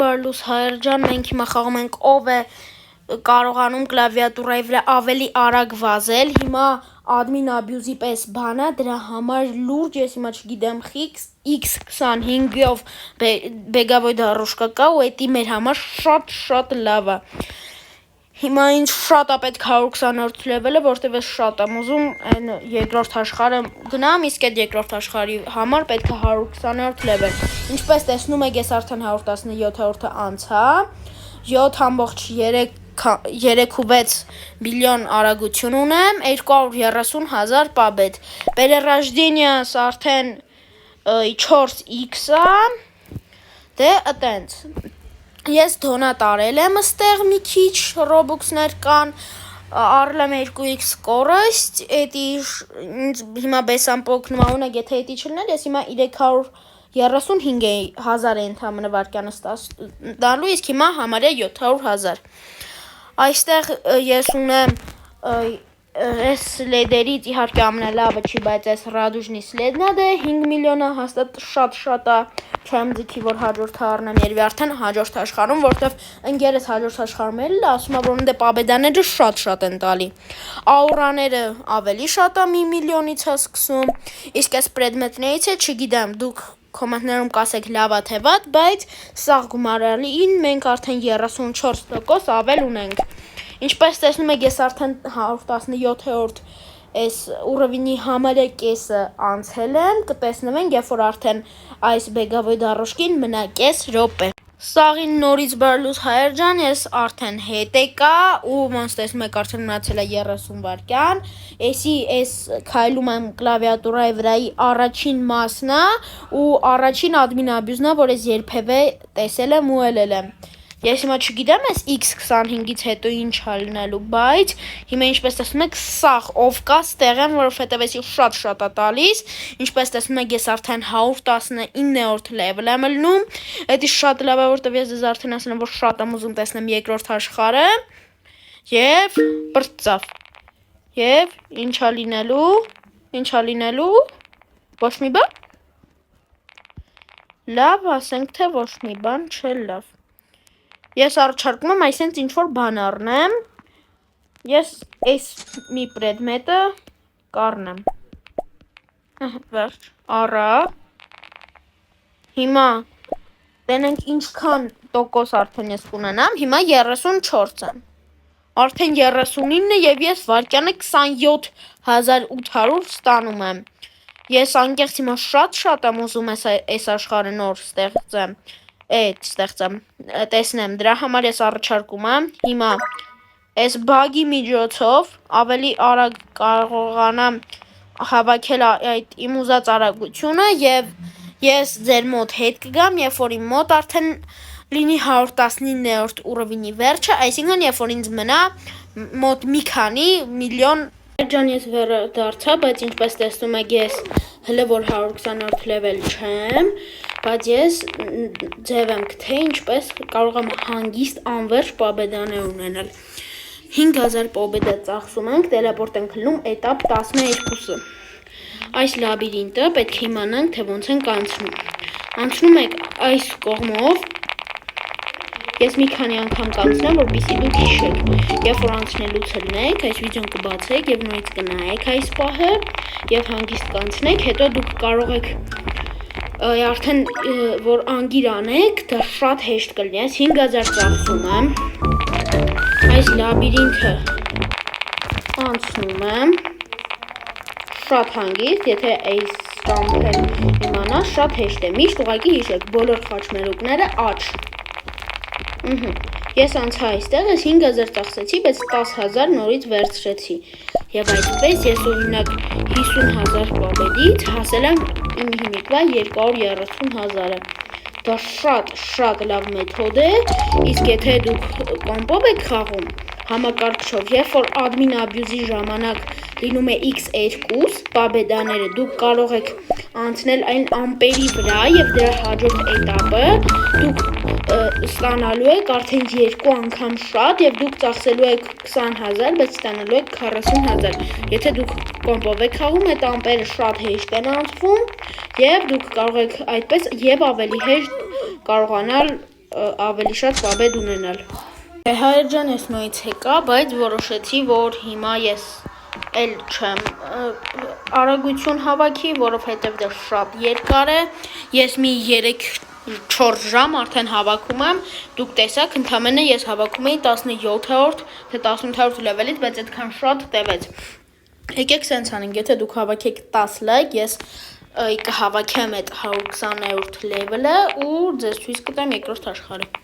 Բարլուս հայր ջան, մենք հիմա խաղում ենք ով է կարողանում կլավիատուրայի վրա ավելի արագ վազել, հիմա admin abuse-ի պես բան է, դրա համար լուրջ, ես հիմա չգիտեմ X25-ով բեգավոյ դարոշկա կա ու էտի մեր համար շատ լավ է։ Հիմա ինձ շատ է պետք 120-րդ լևելը, որտեվ ես շատ եմ ուզում այն երկրորդ աշխարհը գնամ, իսկ այդ երկրորդ աշխարհի համար պետք է 120-րդ լևել։ Ինչպես տեսնում եք, ես արդեն 117-րդը անցա, 7.3 բիլիոն արագություն ունեմ, 230,000 պաբետ։ Перерождениաս արդեն 4x-ը, դե ըտենց։ Ես դոնատ արել եմ ստեղ մի քիչ ռոբուքսներ կան, առել եմ 2x скорость, էդի հիմա բեսան պոկնումա ունեք, եթե էդի չլներ, ես հիմա 335,000 է ընդամենը վարկյանս տալու, իսկ հիմա համարյա 700,000։ Այստեղ ես ունեմ այս սլեդերից իհարկե ամենալավը չի, բայց այս ռադուժնի սլեդն է, դե 5 միլիոնը հաստատ շատ է, չեմ ձգի, որ հաջորդը առնեմ երևի արդեն հաջորդ աշխարհում, որտեվ ընկերս հաջորդ աշխարհում էլ ասում է, որ դե պաբեդաները շատ են տալի։ Աուրաները ավելի շատ է, 1 միլիոնից է սկսում, իսկ այս պրեդմետներից է, չգիտեմ, դուք կոմենտներում կասեք լավ է թե վատ, բայց սաղ գումարալին մենք արդեն 34% ավել ունենք։ Ինչպես տեսնում եք, ես արդեն 117-րդ այս ուռովինի համարյա կեսը անցել եմ, կտեսնվենք, երբ որ արդեն այս բեգավոյ դարոշկին մնա կես րոպե։ Սաղին նորից բարլուս հայր ջան, ես արդեն հետ եկա ու ոնց տեսնում եք արդեն մնացել է 30 վայրկյան, այս քայլում եմ կլավիատուրայի վրայի առաջին մասն է ու առաջին admin abuse-ն է, որ ես երբևէ տեսել եմ ու ելել եմ։ Ես հիմա չգիտեմ այս X25-ից հետո ինչ է լինելու, բայց հիմա ինչպես տեսնում եք, սաղ ով կա ստեղ եմ, որովհետև էսի շատ է տալիս, ինչպես տեսնում եք, ես արդեն 119-րդ level եմ լնում, էդի շատ լավ է, որտև ես ձեզ արդեն ասել եմ, որ շատ եմ ուզում տեսնեմ երկրորդ աշխարհը, եւ բրծավ, եւ ինչ է լինելու, ոչ մի բան, լավ, ասենք թե ոչ մի բան չէ լավ։ Ես առաջարկում եմ այսինքն ինչ-որ բան առնեմ, ես այս մի պրեդմետը կառնեմ, վերջ, առա, հիմա տենենք ինչքան տոկոս արդեն ես կունենամ, հիմա 34 եմ, արդեն 39 և ես վարկյանը 27,800 ստանում եմ, ես անկեղծ հիմա շատ եմ ուզում այս աշխարհը նոր ստեղծեմ, տեսնեմ, դրա համար ես առաջարկում եմ, հիմա այս բագի միջոցով ավելի արագ կարողանամ հավաքել այդ իմ ուզած արագությունը և ես ձեր մոտ հետ կգամ, երբ որ իմ մոտ արդեն լինի 119-րդ ուռովինի վերջը, այսինքն երբ որ ինձ մնա մոտ մի քանի միլիոն ջան ես վերը դարձա, բայց ինչպես տեսնում եք ես հլը որ 120-րդ level չեմ, բայց ես ձև եմ թե ինչպես կարող եմ հանգիստ անվերջ պաբեդաներ ունենալ։ 5000 պաբեդա ծախսում ենք, տելեպորտ ենք լնում էտապ 12-ը։ Այս լաբիրինտը պետք է իմանանք, թե ոնց ենք անցնում։ Անցնում եք այս կողմով, ես մի քանի անգամ կանցնեմ, որպեսզի դուք հիշեք։ Երբ որ անցնելուց լնեք, այս վիդեոն կբացեք եւ նորից կնայեք այս պահը եւ հանգիստ կանցնեք, հետո դուք կարող եք արդեն որ անգիր անեք, դա շատ հեշտ կլինի, այս 5000 ծախսում եմ, այս լաբիրինթը անցնում եմ, շատ հանգիստ, եթե այս ճամփել իմանաս, շատ հեշտ է, միշտ ուղղակի հիշեք, բոլոր խաչմերուկները աճ։ Ես անցա այստեղ, ես 5000 ծախսեցի, բայց 10,000 նորից վերցրեցի, և այդպես ես օրինակ 50,000 պաբեդից հասել եմ իմ հիմիկվա 230,000-ը, դա շատ լավ մեթոդ է, իսկ եթե դուք կոմպով եք խաղում համակարգչով, երբ որ admin abuse-ի ժամանակ լինում է x2 պաբեդաները, դուք կարող եք անցնել այն ամպերի վրա և դրա հաջորդ էտապը դուք ստանալու եք արդեն 2 անգամ շատ և դուք ծախսելու եք 20,000, բայց ստանալու եք 40,000, եթե դուք կոմպով եք խաղում, այդ ամպերը շատ հեշտ են անցվում և դուք կարող եք այդպես և ավելի հեշտ կարողանալ ավելի շատ պաբեդ ունենալ։ Հայր ջան, ես նույնից եկա, բայց որոշեցի, որ հիմա ես էլ չեմ արագություն հավաքի, որովհետև դա շատ երկար է։ Ես մի 3-4 ժամ արդեն հավաքում եմ։ Դուք տեսաք, ընդամենը ես հավաքում էի 17-րդ, թե 18-րդ լեվելից, բայց այդքան շատ տևեց։ Եկեք սենց անենք, եթե դուք հավաքեք 10 լայք, ես կհավաքեմ այդ 120-րդ լևելը ու ձեզ ցույց կտամ երկրորդ աշխարհը։